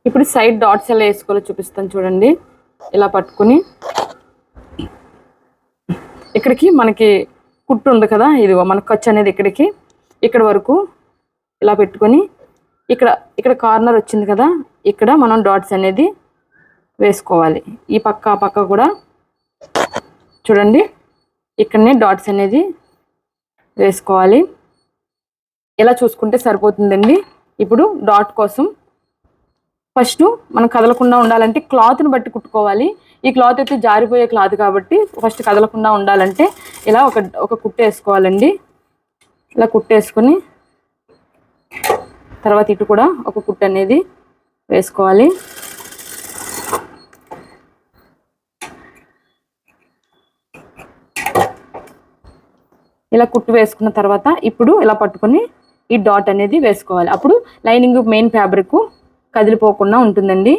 ఇప్పుడు side dots ఎలా వేసుకోవాలో చూపిస్తాను చూడండి. ఇలా పట్టుకుని ఇక్కడికి మనకి కుట్టు ఉంది కదా, ఇది మన ఖర్చు అనేది ఇక్కడ వరకు ఇలా పెట్టుకొని ఇక్కడ కార్నర్ వచ్చింది కదా, ఇక్కడ మనం డాట్స్ అనేది వేసుకోవాలి. ఈ పక్క ఆ పక్క కూడా చూడండి, ఇక్కడనే డాట్స్ అనేది వేసుకోవాలి. ఇలా చూసుకుంటే సరిపోతుందండి. ఇప్పుడు డాట్ కోసం ఫస్ట్ మనం కదలకుండా ఉండాలంటే క్లాత్ని బట్టి కుట్టుకోవాలి. ఈ క్లాత్ అయితే జారిపోయే క్లాత్ కాబట్టి ఫస్ట్ కదలకుండా ఉండాలంటే ఇలా ఒక కుట్టు వేసుకోవాలండి. ఇలా కుట్టేసుకొని తర్వాత ఇటు కూడా ఒక కుట్టు అనేది వేసుకోవాలి. ఇలా కుట్టు వేసుకున్న తర్వాత ఇప్పుడు ఇలా పట్టుకొని ఈ డాట్ అనేది వేసుకోవాలి. అప్పుడు లైనింగ్ మెయిన్ ఫ్యాబ్రిక్ కదిలిపోకుండా ఉంటుందండి.